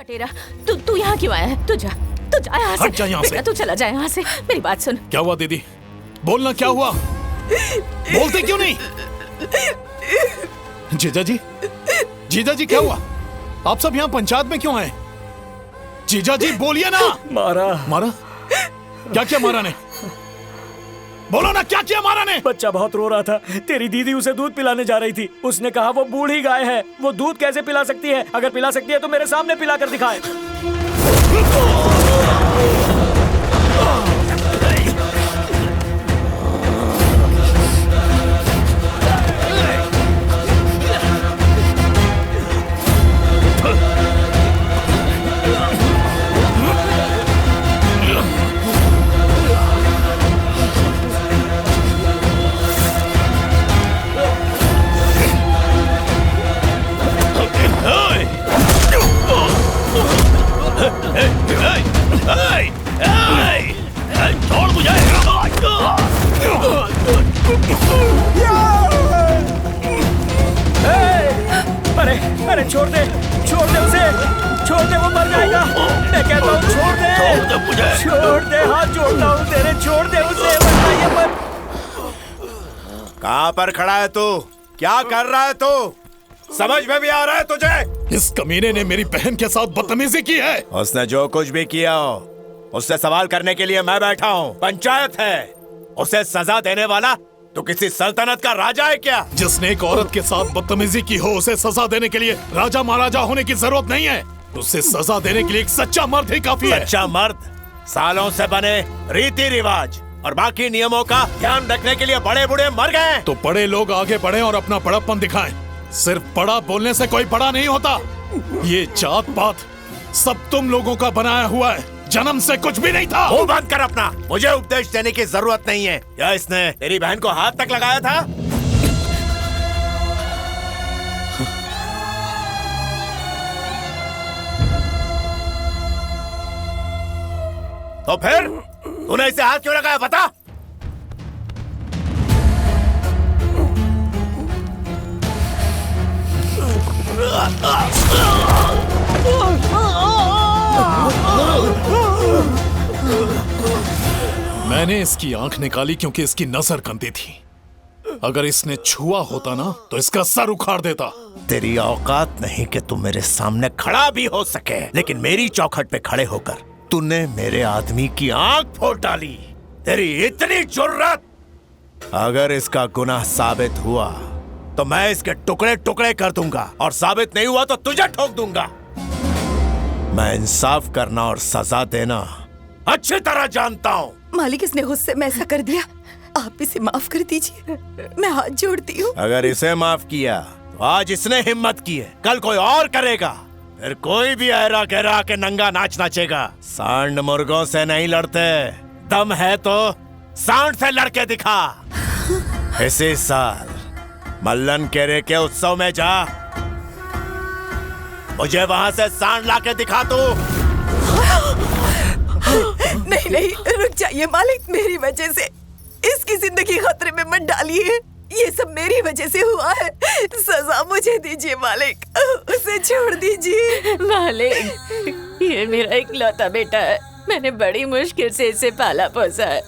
कटेरा, तू यहाँ क्यों आया है? तू जा यहाँ से। हट जा यहाँ से। बेटा तू चला जा यहाँ से, मेरी बात सुन। क्या हुआ दीदी? बोलना, क्या हुआ? बोलते क्यों नहीं? जीजा जी क्या हुआ? आप सब यहाँ पंचायत में क्यों आए? जीजा जी बोलिए ना। मारा? क्या किया मारा ने? बोलो ना, क्या किया मारा ने? बच्चा बहुत रो रहा था। तेरी दीदी उसे दूध पिलाने जा रही थी। उसने कहा वो बूढ़ी गाय है, वो दूध कैसे पिला सकती है? अगर पिला सकती है तो मेरे सामने पिला कर दिखाए। छोड़ मुझे। अरे छोड़ दे उसे, छोड़ दे, वो मर जाएगा। मैं कहता हूँ छोड़ दे मुझे। छोड़ दे, हाथ जोड़ता हूँ तेरे, छोड़ दे उसे, वरना ये मर। कहाँ पर खड़ा है तू? क्या कर रहा है तू? समझ में भी आ रहा है तुझे? इस कमीने ने मेरी बहन के साथ बदतमीजी की है। उसने जो कुछ भी किया हो, उससे सवाल करने के लिए मैं बैठा हूँ। पंचायत है, उसे सजा देने वाला तो किसी सल्तनत का राजा है क्या? जिसने एक औरत के साथ बदतमीजी की हो, उसे सजा देने के लिए राजा महाराजा होने की जरूरत नहीं है। उसे सजा देने के लिए एक सच्चा मर्द ही काफी है। सच्चा मर्द सालों से बने रीति रिवाज और बाकी नियमों का ध्यान रखने के लिए बड़े बूढ़े मर गए। तो बड़े लोग आगे बढ़े और अपना बड़प्पन दिखाएं। सिर्फ बड़ा बोलने से कोई बड़ा नहीं होता। ये जात पात सब तुम लोगों का बनाया हुआ है, जन्म से कुछ भी नहीं था। मुंह बंद कर अपना, मुझे उपदेश देने की जरूरत नहीं है। या इसने तेरी बहन को हाथ तक लगाया था? तो फिर तूने इसे हाथ क्यों लगाया, बता? मैंने इसकी आंख निकाली क्योंकि इसकी नजर गंदी थी। अगर इसने छुआ होता ना तो इसका सर उखाड़ देता। तेरी औकात नहीं कि तू मेरे सामने खड़ा भी हो सके, लेकिन मेरी चौखट पे खड़े होकर तूने मेरे आदमी की आंख फोड़ डाली। तेरी इतनी जुर्रत! अगर इसका गुनाह साबित हुआ तो मैं इसके टुकड़े टुकड़े कर दूंगा, और साबित नहीं हुआ तो तुझे ठोक दूंगा। मैं इंसाफ करना और सजा देना अच्छी तरह जानता हूँ। मालिक, इसने गुस्से में ऐसा कर दिया, आप इसे माफ कर दीजिए, मैं हाथ जोड़ती हूँ। अगर इसे माफ किया तो आज इसने हिम्मत की है, कल कोई और करेगा। फिर कोई भी ऐरा गहरा के नंगा नाच नाचेगा। सांड मुर्गों से नहीं लड़ते, दम है तो सांड से लड़के दिखा। इसी साल मल्लन केरे के उत्सव में जा, मुझे वहां से सांड लाके दिखा तू। नहीं, रुक जाइए मालिक, मेरी वजह से इसकी जिंदगी खतरे में मत डालिए। ये सब मेरी वजह से हुआ है, सजा मुझे दीजिए मालिक, उसे छोड़ दीजिए। मालिक, ये मेरा इकलौता बेटा है, मैंने बड़ी मुश्किल से इसे पाला पोसा है,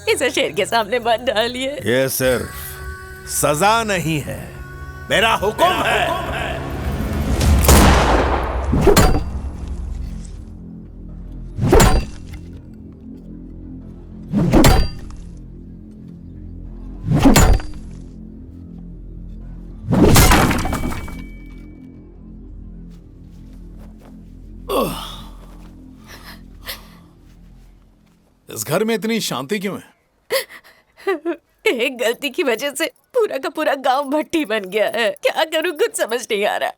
इसे शेर के सामने मत डालिए। ये सिर्फ सजा नहीं है, मेरा हुक्म है। इस घर में इतनी शांति क्यों है? एक गलती की वजह से पूरा का पूरा गांव भट्टी बन गया है। क्या करूं कुछ समझ नहीं आ रहा।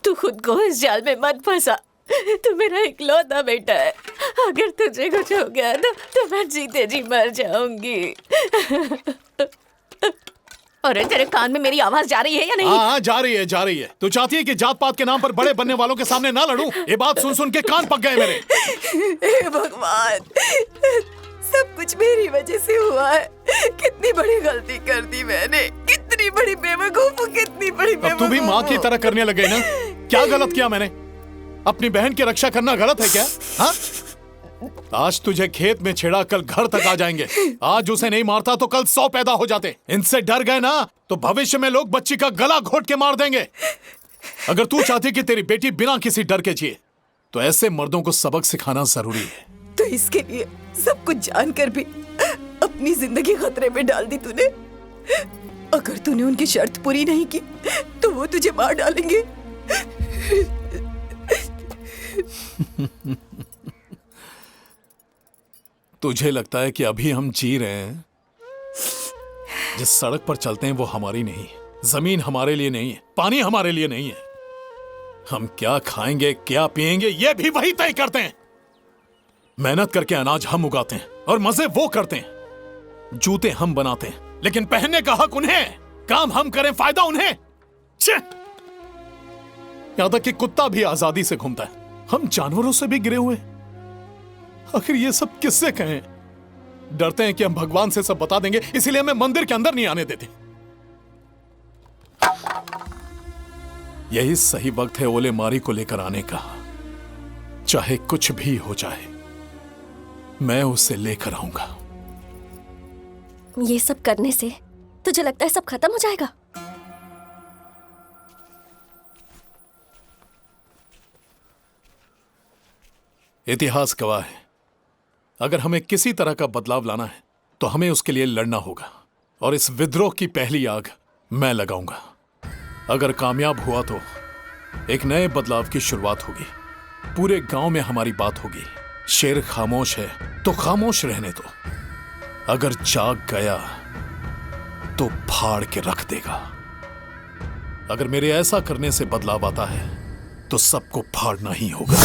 तू खुद को इस जाल में मत फंसा, तू मेरा इकलौता बेटा है। अगर तुझे कुछ हो गया तो मैं जीते जी मर जाऊंगी। और तेरे कान में मेरी आवाज जा रही है या नहीं? हाँ, जा रही है। तू चाहती है कि जात पात के नाम पर बड़े बनने वालों के सामने ना लड़ूं? ये बात सुन सुन के कान पक गए मेरे। हे भगवान, सब कुछ मेरी वजह से हुआ है। कितनी बड़ी गलती कर दी मैंने, कितनी बड़ी बेवकूफ, कितनी बड़ी अब तू भी माँ की तरह करने लगे ना? क्या गलत किया मैंने? अपनी बहन की रक्षा करना गलत है क्या? हाँ? आज तुझे खेत में छेड़ा, कल घर तक आ जाएंगे। आज उसे नहीं मारता तो कल 100 पैदा हो जाते। इनसे डर गए ना तो भविष्य में लोग बच्ची का गला घोट के मार देंगे। अगर तू चाहती कि तेरी बेटी बिना किसी डर के जिए तो ऐसे मर्दों को सबक सिखाना जरूरी है। तो इसके लिए सब कुछ जानकर भी अपनी जिंदगी खतरे में डाल दी तूने। अगर तूने उनकी शर्त पूरी नहीं की तो वो तुझे मार डालेंगे। तुझे लगता है कि अभी हम जी रहे हैं? जिस सड़क पर चलते हैं वो हमारी नहीं, जमीन हमारे लिए नहीं है, पानी हमारे लिए नहीं है। हम क्या खाएंगे, क्या पिएंगे, ये भी वही तय करते हैं। मेहनत करके अनाज हम उगाते हैं और मजे वो करते हैं। जूते हम बनाते हैं लेकिन पहनने का हक उन्हें, काम हम करें, फायदा उन्हें। यहां तक कि कुत्ता भी आजादी से घूमता है। हम जानवरों से भी गिरे हुए। आखिर ये सब किससे कहें? डरते हैं कि हम भगवान से सब बता देंगे, इसीलिए हमें मंदिर के अंदर नहीं आने देते। यही सही वक्त है ओले मारी को लेकर आने का। चाहे कुछ भी हो जाए मैं उसे लेकर आऊंगा। ये सब करने से तुझे लगता है सब खत्म हो जाएगा? इतिहास गवाह है, अगर हमें किसी तरह का बदलाव लाना है तो हमें उसके लिए लड़ना होगा। और इस विद्रोह की पहली आग मैं लगाऊंगा। अगर कामयाब हुआ तो एक नए बदलाव की शुरुआत होगी। पूरे गांव में हमारी बात होगी। शेर खामोश है तो खामोश रहने दो। अगर जाग गया तो फाड़ के रख देगा। अगर मेरे ऐसा करने से बदलाव आता है तो सबको फाड़ना ही होगा।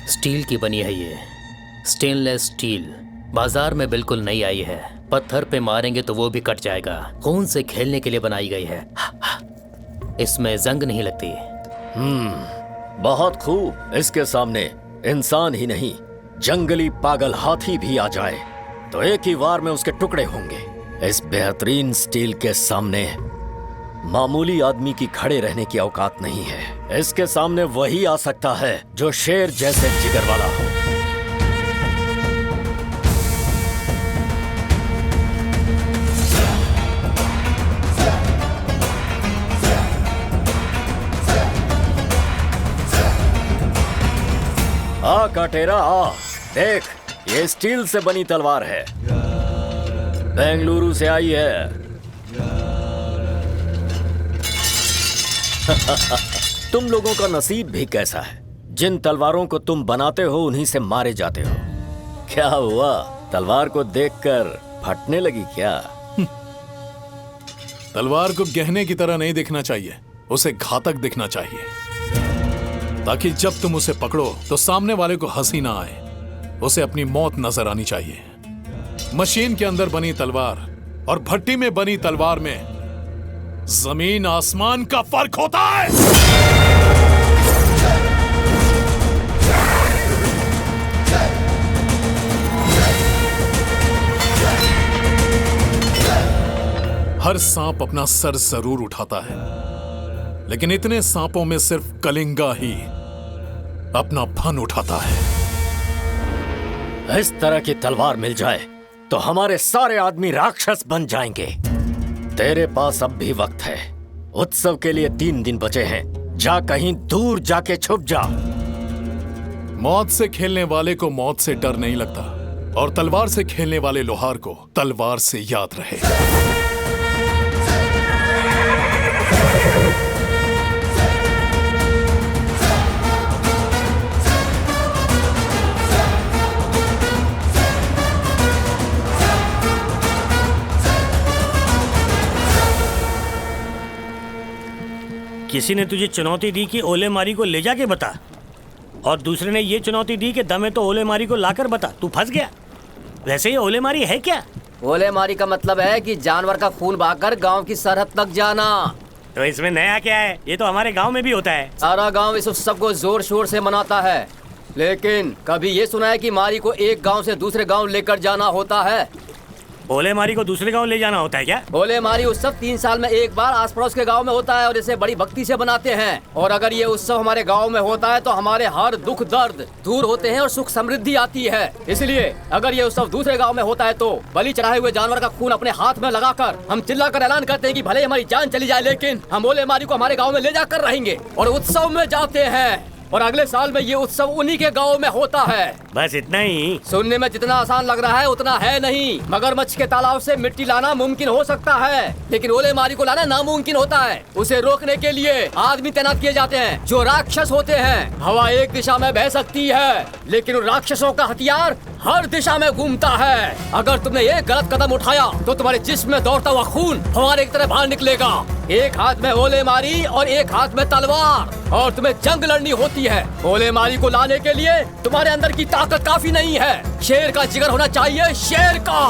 स्टील की बनी है ये, स्टेनलेस स्टील। बाजार में बिल्कुल नई आई है। पत्थर पे मारेंगे तो वो भी कट जाएगा। खून से खेलने के लिए बनाई गई है। इसमें जंग नहीं लगती। बहुत खूब। इसके सामने इंसान ही नहीं, जंगली पागल हाथी भी आ जाए तो एक ही वार में उसके टुकड़े होंगे। इस बेहतरीन स्टील के सामने मामूली आदमी की खड़े रहने की औकात नहीं है। इसके सामने वही आ सकता है जो शेर जैसे जिगर वाला हो। आ काटेरा आ, देख ये स्टील से बनी तलवार है। बेंगलुरु से आई है। तुम लोगों का नसीब भी कैसा है। जिन तलवारों को तुम बनाते हो उन्हीं से मारे जाते हो। क्या हुआ, तलवार को देखकर फटने लगी क्या? तलवार को गहने की तरह नहीं दिखना चाहिए, उसे घातक दिखना चाहिए, ताकि जब तुम उसे पकड़ो तो सामने वाले को हंसी ना आए, उसे अपनी मौत नजर आनी चाहिए। मशीन के अंदर बनी तलवार और भट्टी में बनी तलवार में जमीन आसमान का फर्क होता है। हर सांप अपना सर जरूर उठाता है, लेकिन इतने सांपों में सिर्फ कलिंगा ही अपना फन उठाता है। इस तरह की तलवार मिल जाए तो हमारे सारे आदमी राक्षस बन जाएंगे। तेरे पास अब भी वक्त है। उत्सव के लिए 3 दिन बचे हैं। जा कहीं दूर जाके छुप जा। मौत से खेलने वाले को मौत से डर नहीं लगता, और तलवार से खेलने वाले लोहार को तलवार से याद रहे। किसी ने तुझे चुनौती दी कि ओले मारी को ले जाके बता, और दूसरे ने ये चुनौती दी कि दमे तो ओले मारी को लाकर बता। तू फंस गया। वैसे ये ओले मारी है क्या? ओले मारी का मतलब है कि जानवर का खून बहाकर गांव की सरहद तक जाना। तो इसमें नया क्या है? ये तो हमारे गांव में भी होता है। सारा गांव इस उत्सव को जोर शोर से मनाता है, लेकिन कभी ये सुना है कि मारी को एक गांव से दूसरे गांव लेकर जाना होता है? ओलेमारी को दूसरे गांव ले जाना होता है क्या? ओलेमारी उत्सव 3 साल में एक बार आस पड़ोस के गांव में होता है और इसे बड़ी भक्ति से बनाते हैं। और अगर ये उत्सव हमारे गांव में होता है तो हमारे हर दुख दर्द दूर होते हैं और सुख समृद्धि आती है। इसलिए अगर ये उत्सव दूसरे गांव में होता है तो बलि चढ़ाए हुए जानवर का खून अपने हाथ में लगाकर हम चिल्लाकर ऐलान करते हैं कि भले हमारी जान चली जाए लेकिन हम ओलेमारी को हमारे गाँव में ले जाकर रहेंगे और उत्सव में जाते हैं। और अगले साल में ये उत्सव उन्हीं के गांव में होता है। बस इतना ही? सुनने में जितना आसान लग रहा है उतना है नहीं। मगरमच्छ के तालाब से मिट्टी लाना मुमकिन हो सकता है लेकिन ओलेमारी को लाना नामुमकिन होता है। उसे रोकने के लिए आदमी तैनात किए जाते हैं जो राक्षस होते हैं। हवा एक दिशा में बह सकती है लेकिन उन राक्षसों का हथियार हर दिशा में घूमता है। अगर तुमने एक गलत कदम उठाया तो तुम्हारे जिस्म में दौड़ता हुआ खून हमारे की तरह बाहर निकलेगा। एक हाथ में ओलेमारी और एक हाथ में तलवार और तुम्हें जंग लड़नी होती है। ओलेमारी को लाने के लिए तुम्हारे अंदर की ताकत काफी नहीं है। शेर का जिगर होना चाहिए, शेर का।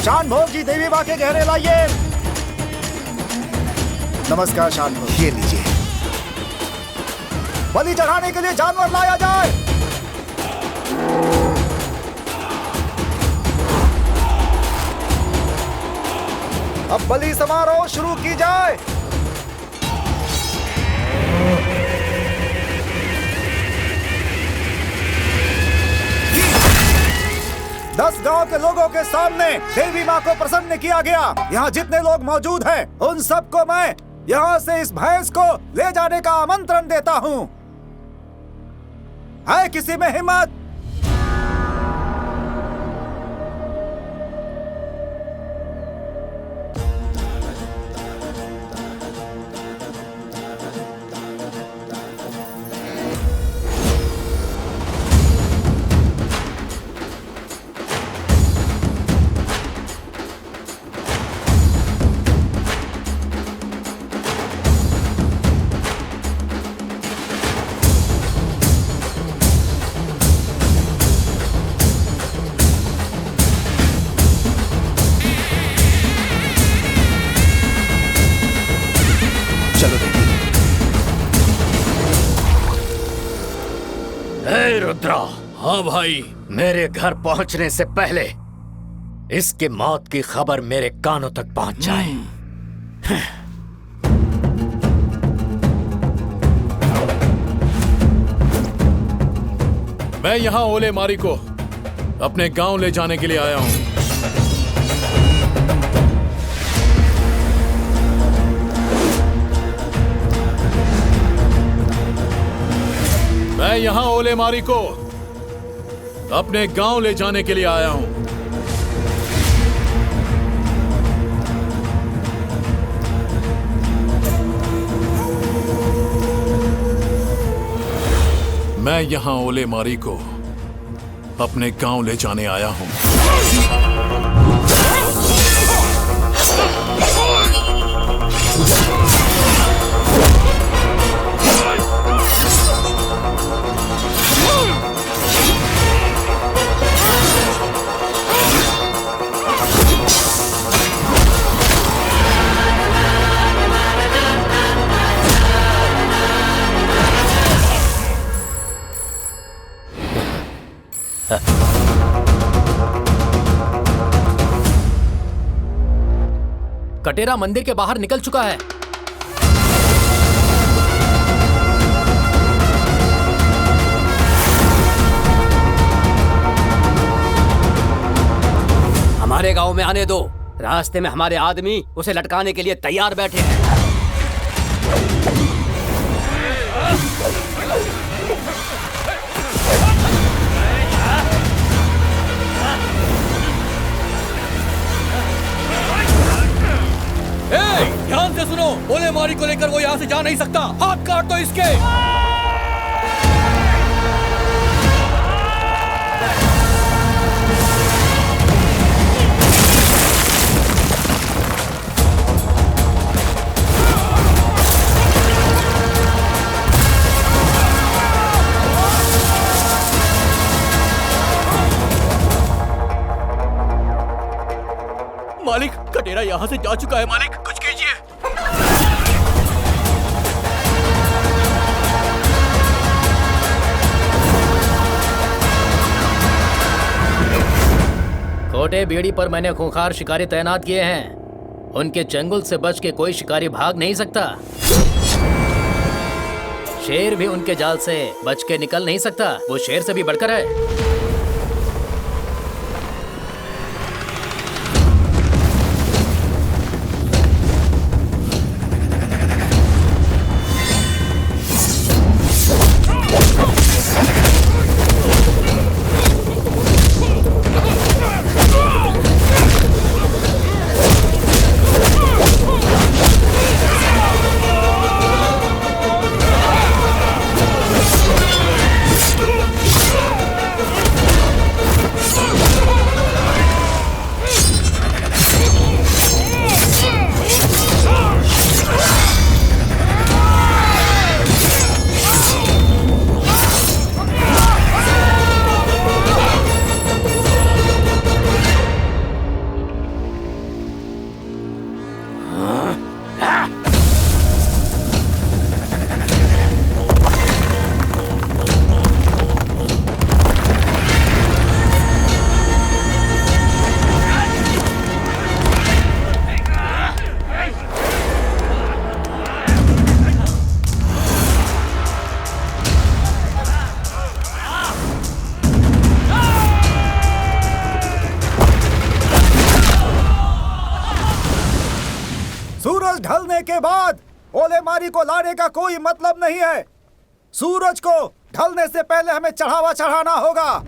शानभोग जी देवी माँ के गहरे लाइए। नमस्कार शानभोग। ये लीजिए। बलि चढ़ाने के लिए जानवर लाया जाए। अब बलि समारोह शुरू की जाए। दस गांव के लोगों के सामने देवी माँ को प्रसन्न किया गया। यहाँ जितने लोग मौजूद हैं उन सबको मैं यहाँ से इस भैंस को ले जाने का आमंत्रण देता हूँ। है किसी में हिम्मत? रुद्रा। हाँ भाई। मेरे घर पहुंचने से पहले इसके मौत की खबर मेरे कानों तक पहुंच जाए। मैं यहाँ ओलेमारी को अपने गांव ले जाने के लिए आया हूँ। मैं यहाँ ओलेमारी को अपने गांव ले जाने के लिए आया हूं। मैं यहाँ ओलेमारी को अपने गांव ले जाने आया हूं। कटेरा मंदिर के बाहर निकल चुका है। हमारे गांव में आने दो। रास्ते में हमारे आदमी उसे लटकाने के लिए तैयार बैठे हैं। ध्यान से सुनो, ओलेमारी को लेकर वो यहाँ से जा नहीं सकता। हाथ काट दो इसके। डेरा यहाँ से जा चुका है मालिक, कुछ कीजिए। छोटे बेड़ी पर मैंने खूंखार शिकारी तैनात किए हैं। उनके चंगुल से बच के कोई शिकारी भाग नहीं सकता। शेर भी उनके जाल से बच के निकल नहीं सकता। वो शेर से भी बढ़कर है। सूरज ढलने के बाद ओलेमारी को लाने का कोई मतलब नहीं है। सूरज को ढलने से पहले हमें चढ़ावा चढ़ाना होगा।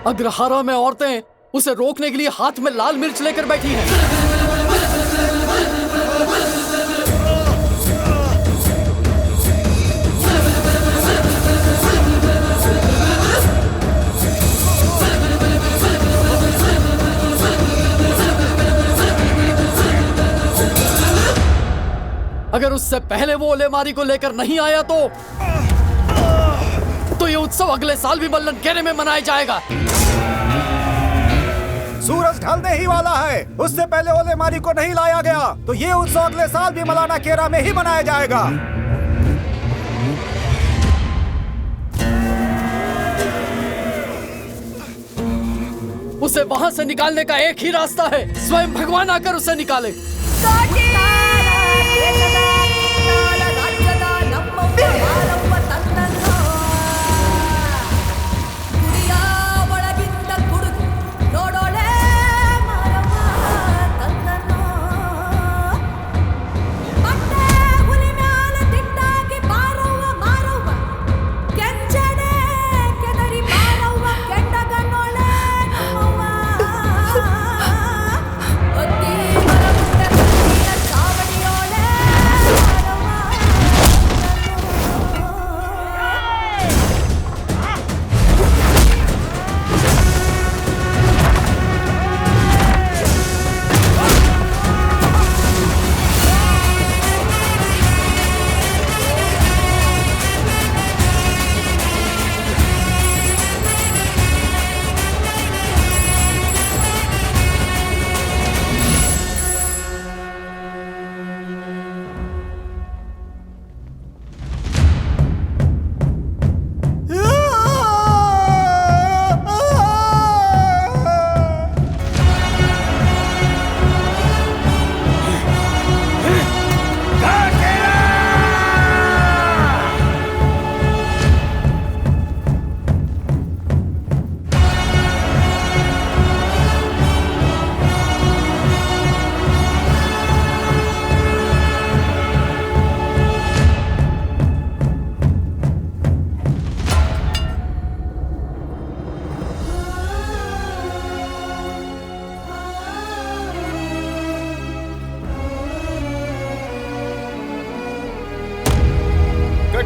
अग्रहारा में औरतें उसे रोकने के लिए हाथ में लाल मिर्च लेकर बैठी हैं। अगर उससे पहले वो ओलेमारी को लेकर नहीं आया तो ये उत्सव अगले साल भी मल्लनकेरे में मनाया जाएगा। सूरज ढलने ही वाला है। उससे पहले ओलेमारी को नहीं लाया गया तो ये उत्सव अगले साल भी मलानाकेरा में ही मनाया जाएगा। उसे वहां से निकालने का एक ही रास्ता है, स्वयं भगवान आकर उसे निकाले।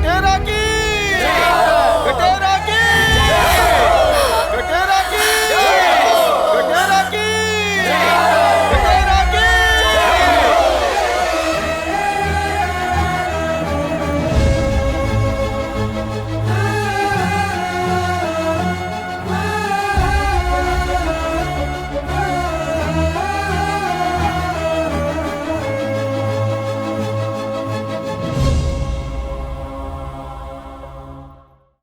टेराकी